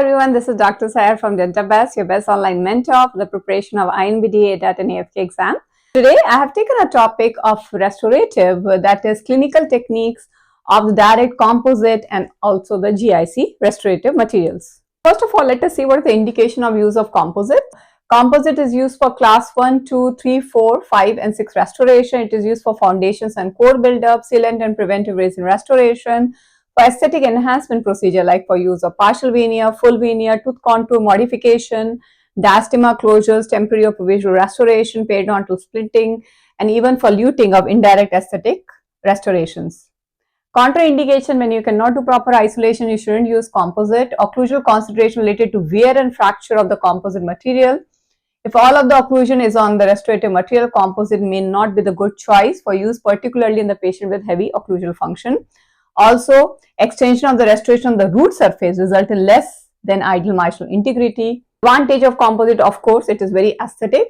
everyone, this is Dr. Sayar from DENTABEST, your best online mentor for the preparation of INBD, ADAT and AFK exam. Today, I have taken a topic of restorative, that is clinical techniques of the direct composite and also the GIC restorative materials. First of all, let us see what is the indication of use of composite. Composite is used for class 1, 2, 3, 4, 5 and 6 restoration. It is used for foundations and core buildup, sealant and preventive resin restoration, for aesthetic enhancement procedure like for use of partial veneer, full veneer, tooth contour modification, diastema closures, temporary or provisional restoration, periodontal splitting, and even for luting of indirect aesthetic restorations. Contraindication: when you cannot do proper isolation, you shouldn't use composite. Occlusal concentration related to wear and fracture of the composite material. If all of the occlusion is on the restorative material, composite may not be the good choice for use, particularly in the patient with heavy occlusal function. Also, extension of the restoration of the root surface result in less than ideal marginal integrity. Advantage of composite, of course, it is very aesthetic.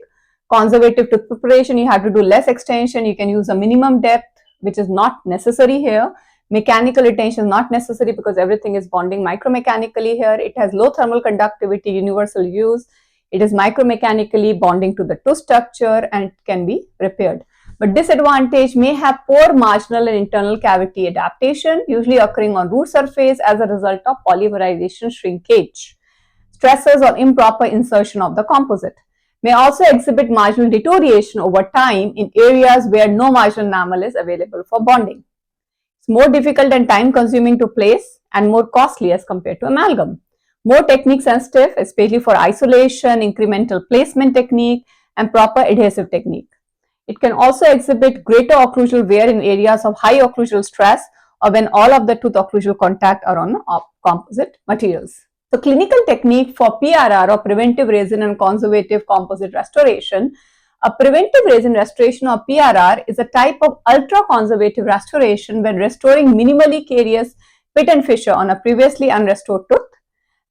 Conservative tooth preparation, you have to do less extension. You can use a minimum depth, which is not necessary here. Mechanical retention is not necessary because everything is bonding micromechanically here. It has low thermal conductivity, universal use. It is micromechanically bonding to the tooth structure and it can be repaired. But disadvantage: may have poor marginal and internal cavity adaptation, usually occurring on root surface as a result of polymerization shrinkage. Stresses or improper insertion of the composite. May also exhibit marginal deterioration over time in areas where no marginal enamel is available for bonding. It's more difficult and time consuming to place and more costly as compared to amalgam. More technique sensitive, especially for isolation, incremental placement technique, and proper adhesive technique. It can also exhibit greater occlusal wear in areas of high occlusal stress or when all of the tooth occlusal contact are on composite materials. So, clinical technique for PRR or preventive resin and conservative composite restoration. A preventive resin restoration or PRR is a type of ultra-conservative restoration when restoring minimally carious pit and fissure on a previously unrestored tooth.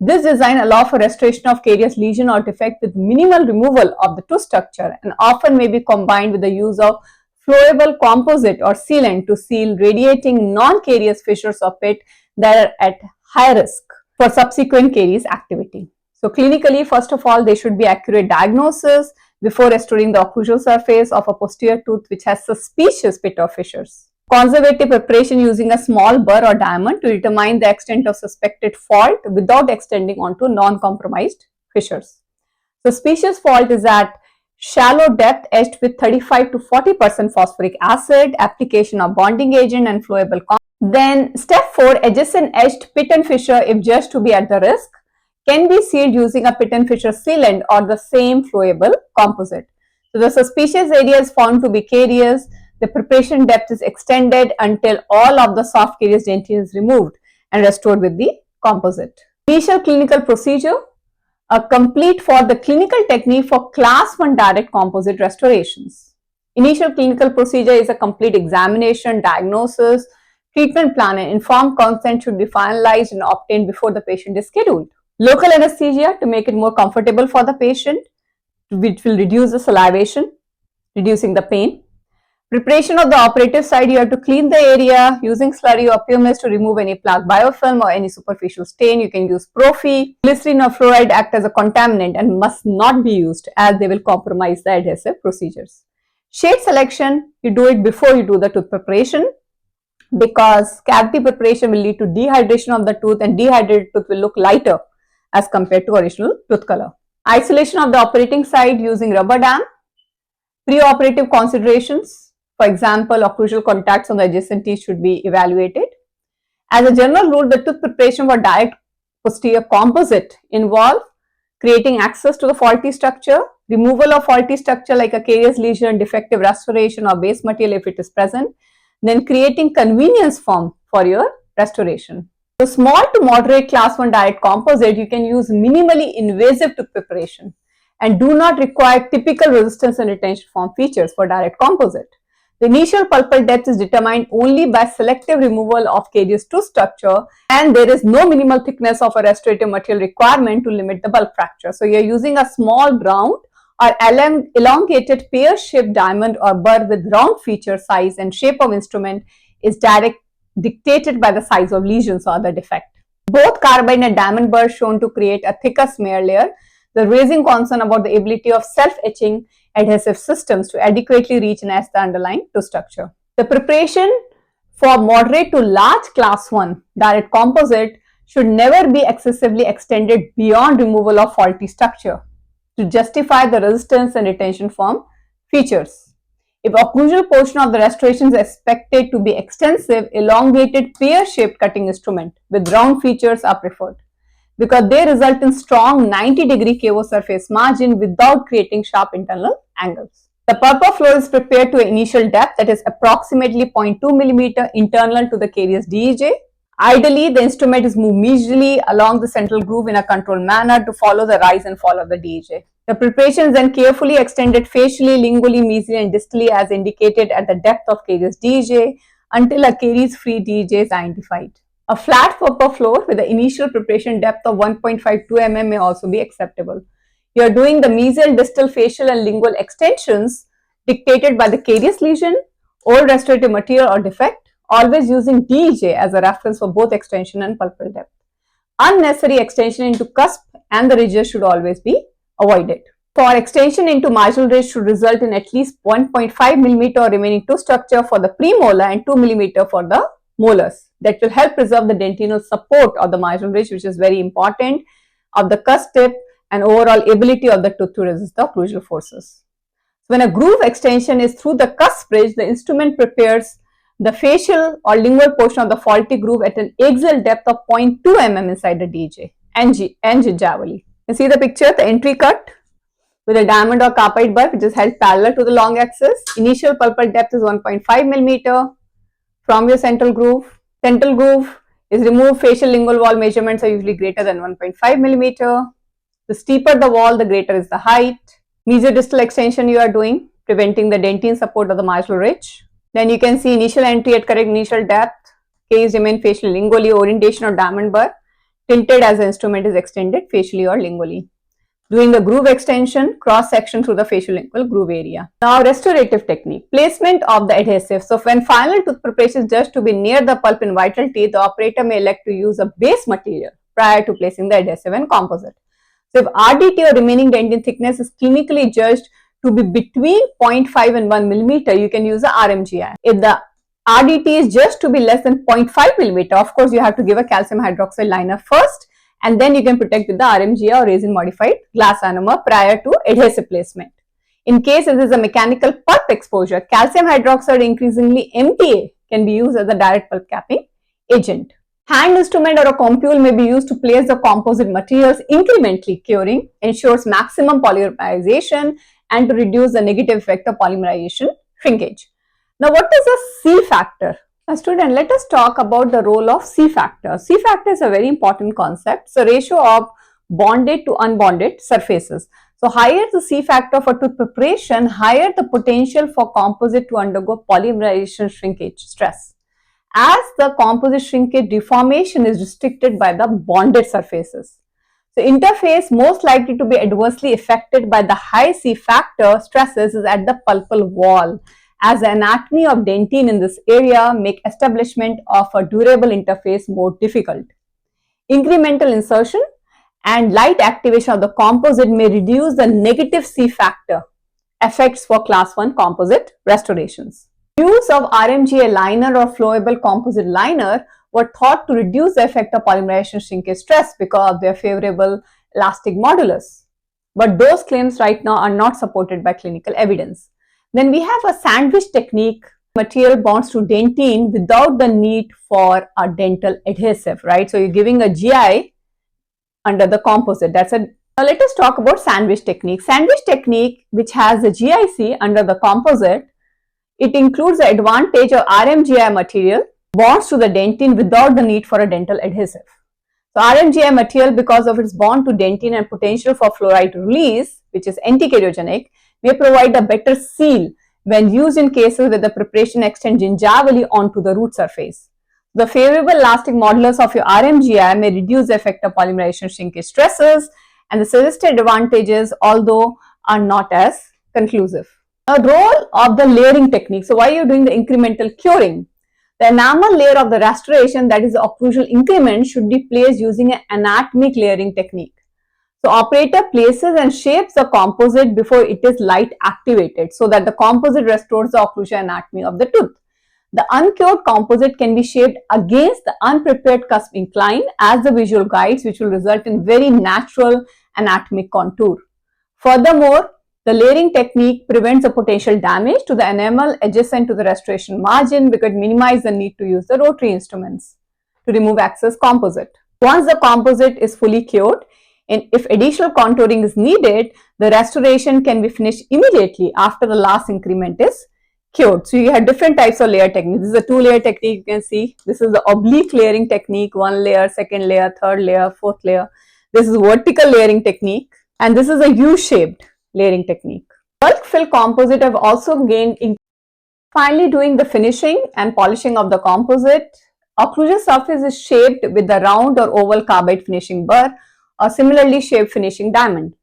This design allows for restoration of carious lesion or defect with minimal removal of the tooth structure and often may be combined with the use of flowable composite or sealant to seal radiating non-carious fissures or pit that are at high risk for subsequent caries activity. So, clinically, first of all, there should be accurate diagnosis before restoring the occlusal surface of a posterior tooth which has suspicious pit or fissures. Conservative preparation using a small burr or diamond to determine the extent of suspected fault without extending onto non-compromised fissures. Suspicious fault is at shallow depth etched with 35 to 40% phosphoric acid, application of bonding agent and flowable composite. Then step 4, adjacent etched pit and fissure, if judged to be at the risk, can be sealed using a pit and fissure sealant or the same flowable composite. So, the suspicious area is found to be carious. The preparation depth is extended until all of the soft carious dentin is removed and restored with the composite. Initial clinical procedure, a complete for the clinical technique for class 1 direct composite restorations. Initial clinical procedure is a complete examination, diagnosis, treatment plan, and informed consent should be finalized and obtained before the patient is scheduled. Local anesthesia to make it more comfortable for the patient, which will reduce the salivation, reducing the pain. Preparation of the operative side, you have to clean the area using slurry or pumice to remove any plaque biofilm or any superficial stain. You can use prophy. Glycerin or fluoride act as a contaminant and must not be used as they will compromise the adhesive procedures. Shade selection, you do it before you do the tooth preparation because cavity preparation will lead to dehydration of the tooth and dehydrated tooth will look lighter as compared to original tooth color. Isolation of the operating side using rubber dam. Preoperative considerations. For example, occlusal contacts on the adjacent teeth should be evaluated. As a general rule, the tooth preparation for direct posterior composite involve creating access to the faulty structure, removal of faulty structure like a carious lesion, defective restoration or base material if it is present, then creating convenience form for your restoration. So, small to moderate class 1 direct composite, you can use minimally invasive tooth preparation and do not require typical resistance and retention form features for direct composite. The initial pulpal depth is determined only by selective removal of carious tooth structure and there is no minimal thickness of a restorative material requirement to limit the bulk fracture. So, you are using a small round or elongated pear-shaped diamond or burr with round feature, size and shape of instrument is dictated by the size of lesions or the defect. Both carbide and diamond burrs shown to create a thicker smear layer, the raising concern about the ability of self-etching adhesive systems to adequately reach and etch the underlying to structure. The preparation for moderate to large class 1 direct composite should never be excessively extended beyond removal of faulty structure to justify the resistance and retention form features. If occlusal portion of the restoration is expected to be extensive, elongated pear-shaped cutting instrument with round features are preferred because they result in strong 90-degree KO surface margin without creating sharp internal angles. The pulper floor is prepared to an initial depth that is approximately 0.2 mm internal to the carious DEJ. Ideally, the instrument is moved medially along the central groove in a controlled manner to follow the rise and fall of the DEJ. The preparation is then carefully extended facially, lingually, mesially and distally as indicated at the depth of carious DEJ until a caries-free DEJ is identified. A flat pulper floor with the initial preparation depth of 1.52 mm may also be acceptable. You are doing the mesial, distal, facial and lingual extensions dictated by the carious lesion, old restorative material or defect, always using DEJ as a reference for both extension and pulpal depth. Unnecessary extension into cusp and the ridges should always be avoided. For extension into marginal ridge should result in at least 1.5 mm remaining to structure for the premolar and 2 mm for the molars. That will help preserve the dentinal support of the marginal ridge, which is very important, of the cusp tip and overall ability of the tooth to resist the occlusal forces. So when a groove extension is through the cusp ridge, the instrument prepares the facial or lingual portion of the faulty groove at an axial depth of 0.2 mm inside the DJ and gingivally. You see the picture, the entry cut with a diamond or carbide burr which is held parallel to the long axis. Initial pulpal depth is 1.5 mm from your central groove. Central groove is removed. Facial lingual wall measurements are usually greater than 1.5 mm. The steeper the wall, the greater is the height. Mesiodistal extension you are doing, preventing the dentine support of the marginal ridge. Then you can see initial entry at correct initial depth, case remain facially lingually, orientation of diamond burr, tilted as the instrument is extended facially or lingually. Doing the groove extension, cross section through the facial lingual groove area. Now restorative technique, placement of the adhesive. So when final tooth preparation is judged to be near the pulp in vital teeth, the operator may elect to use a base material prior to placing the adhesive and composite. So if RDT or remaining dentine thickness is clinically judged to be between 0.5 and 1 mm, you can use a RMGI. If the RDT is just to be less than 0.5 mm, of course you have to give a calcium hydroxide liner first and then you can protect with the RMGI or resin modified glass ionomer prior to adhesive placement. In case it is a mechanical pulp exposure, calcium hydroxide, increasingly MTA, can be used as a direct pulp capping agent. Hand instrument or a compule may be used to place the composite materials incrementally. Curing ensures maximum polymerization and to reduce the negative effect of polymerization shrinkage. Now, what is a C-factor? Now, student, let us talk about the role of C-factor. C-factor is a very important concept. It's a ratio of bonded to unbonded surfaces. So, higher the C-factor for tooth preparation, higher the potential for composite to undergo polymerization shrinkage stress, as the composite shrinkage deformation is restricted by the bonded surfaces. So, interface most likely to be adversely affected by the high C-factor stresses is at the pulpal wall, as the anatomy of dentine in this area make establishment of a durable interface more difficult. Incremental insertion and light activation of the composite may reduce the negative C-factor effects for class 1 composite restorations. Use of RMGA liner or flowable composite liner were thought to reduce the effect of polymerization shrinkage stress because of their favorable elastic modulus. But those claims right now are not supported by clinical evidence. Then we have a sandwich technique. Material bonds to dentine without the need for a dental adhesive, right? So you're giving a GI under the composite. That's a. Now let us talk about sandwich technique. Sandwich technique, which has the GIC under the composite, it includes the advantage of RMGI material bonds to the dentine without the need for a dental adhesive. So RMGI material, because of its bond to dentine and potential for fluoride release, which is anti-cariogenic, may provide a better seal when used in cases where the preparation extends gingivally onto the root surface. The favorable elastic modulus of your RMGI may reduce the effect of polymerization shrinkage stresses, and the suggested advantages, although, are not as conclusive. A role of the layering technique. So why are you doing the incremental curing? The enamel layer of the restoration, that is the occlusal increment, should be placed using an anatomic layering technique. So operator places and shapes the composite before it is light activated so that the composite restores the occlusal anatomy of the tooth. The uncured composite can be shaped against the unprepared cusp incline as the visual guides, which will result in very natural anatomic contour. Furthermore, the layering technique prevents the potential damage to the enamel adjacent to the restoration margin because it minimizes the need to use the rotary instruments to remove excess composite. Once the composite is fully cured, and if additional contouring is needed, the restoration can be finished immediately after the last increment is cured. So you have different types of layer techniques. This is a two-layer technique. You can see this is the oblique layering technique, one layer, second layer, third layer, fourth layer. This is vertical layering technique, and this is a U-shaped layering technique. Bulk fill composite have also gained in finally doing the finishing and polishing of the composite. Occlusal surface is shaped with the round or oval carbide finishing burr or similarly shaped finishing diamond.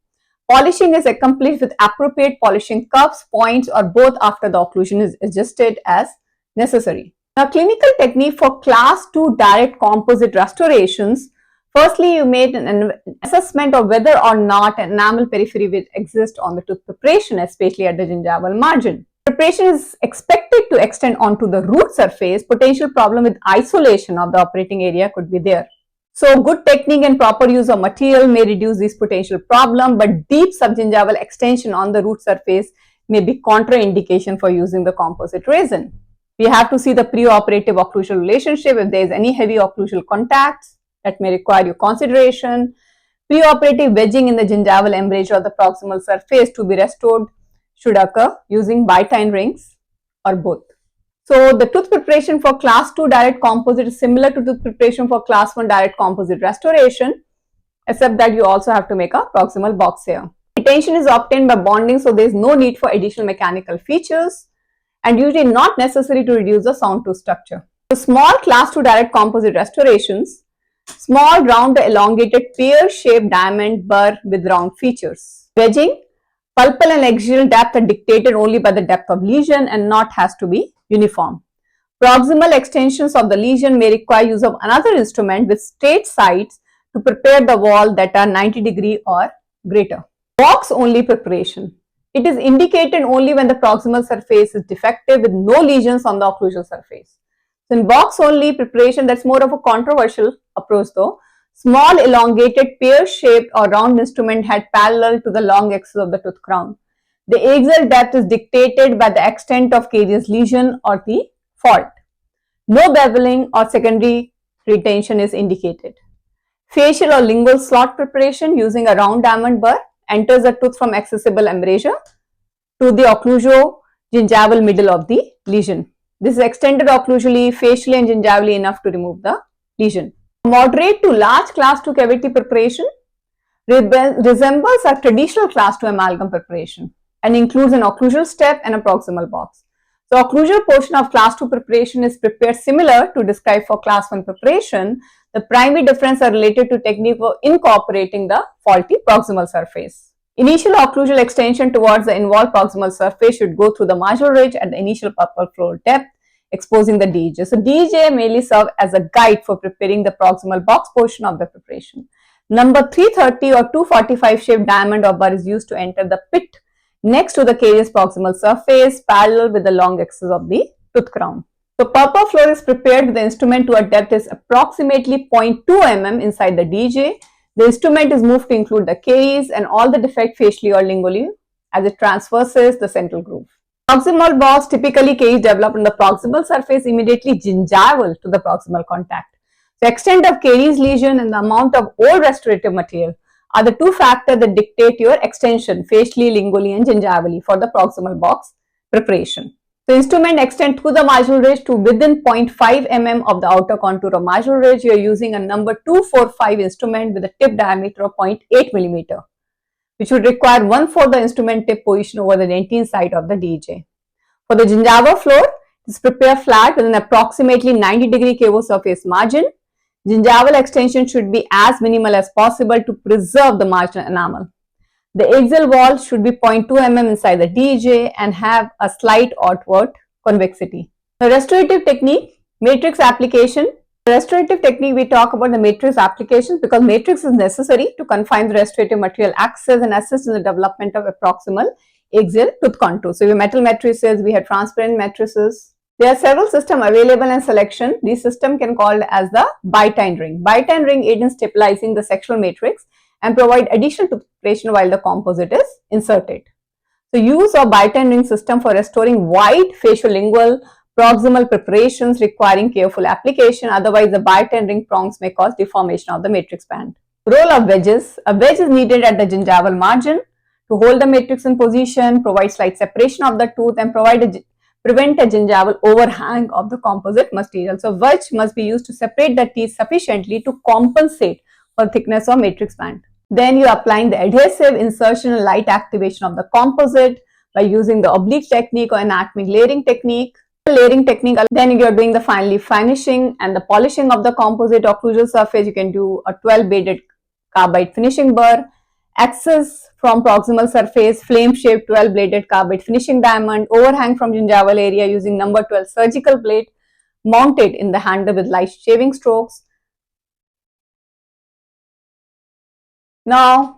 Polishing is accomplished with appropriate polishing cups, points, or both after the occlusion is adjusted as necessary. Now, clinical technique for class 2 direct composite restorations. Firstly, you made an assessment of whether or not an enamel periphery will exist on the tooth preparation, especially at the gingival margin. Preparation is expected to extend onto the root surface. Potential problem with isolation of the operating area could be there. So, good technique and proper use of material may reduce this potential problem, but deep subgingival extension on the root surface may be contraindication for using the composite resin. We have to see the preoperative occlusal relationship. If there is any heavy occlusal contacts, that may require your consideration. Preoperative wedging in the gingival embrasure of the proximal surface to be restored should occur using biotine rings or both. So, the tooth preparation for class 2 direct composite is similar to tooth preparation for class 1 direct composite restoration, except that you also have to make a proximal box here. Retention is obtained by bonding, so there is no need for additional mechanical features and usually not necessary to reduce the sound tooth structure. So, small class 2 direct composite restorations, small round elongated pear-shaped diamond burr with round features. Wedging, pulpal and axial depth are dictated only by the depth of lesion and not has to be uniform. Proximal extensions of the lesion may require use of another instrument with straight sides to prepare the wall that are 90 degree or greater. Box only preparation. It is indicated only when the proximal surface is defective with no lesions on the occlusal surface. So in box only preparation, that's more of a controversial approach though. Small elongated pear-shaped or round instrument head parallel to the long axis of the tooth crown. The axial depth is dictated by the extent of caries lesion or the fault. No beveling or secondary retention is indicated. Facial or lingual slot preparation using a round diamond burr enters the tooth from accessible embrasure to the occluso-gingival middle of the lesion. This is extended occlusally, facially and gingivally enough to remove the lesion. Moderate to large class 2 cavity preparation resembles a traditional class 2 amalgam preparation and includes an occlusal step and a proximal box. The occlusal portion of class 2 preparation is prepared similar to described for class 1 preparation. The primary difference are related to technique for incorporating the faulty proximal surface. Initial occlusal extension towards the involved proximal surface should go through the marginal ridge at the initial pulpal floor depth, exposing the DEJ. So DEJ mainly serve as a guide for preparing the proximal box portion of the preparation. Number 330 or 245 shaped diamond or burr is used to enter the pit next to the caries proximal surface parallel with the long axis of the tooth crown. So pulpal floor is prepared with the instrument to a depth is approximately 0.2 mm inside the DEJ. The instrument is moved to include the caries and all the defect facially or lingually as it traverses the central groove. Proximal box, typically caries develop on the proximal surface immediately gingival to the proximal contact. The extent of caries lesion and the amount of old restorative material are the two factors that dictate your extension facially, lingually and gingivally for the proximal box preparation. The instrument extends through the marginal ridge to within 0.5 mm of the outer contour of marginal ridge. You are using a number 245 instrument with a tip diameter of 0.8 mm, which would require 1/4 the instrument tip position over the dentine side of the DEJ. For the gingival floor, it is prepared flat with an approximately 90 degree cavo surface margin. Gingival extension should be as minimal as possible to preserve the marginal enamel. The axial wall should be 0.2 mm inside the DEJ and have a slight outward convexity. The restorative technique Matrix application. Restorative technique, we talk about the matrix applications because matrix is necessary to confine the restorative material axis and assist in the development of a proximal axial tooth contour. So we have metal matrices, we have transparent matrices. There are several systems available in selection. These systems can be called as the bitined ring. Bitined ring aid in stabilizing the sectional matrix and provide additional tooth preparation while the composite is inserted. So use of bitined ring system for restoring wide facial-lingual proximal preparations requiring careful application, otherwise the bitined ring prongs may cause deformation of the matrix band. Role of wedges. A wedge is needed at the gingival margin to hold the matrix in position, provide slight separation of the tooth and prevent a gingival overhang of the composite material. So wedge must be used to separate the teeth sufficiently to compensate for thickness of matrix band. Then you are applying the adhesive insertion and light activation of the composite by using the oblique technique or anatomic layering technique. Then you are doing the finally finishing and the polishing of the composite or occlusal surface. You can do a 12 beaded carbide finishing burr, access from proximal surface, flame shaped 12 bladed carbide finishing diamond, overhang from gingival area using number 12 surgical blade mounted in the handle with light shaving strokes. Now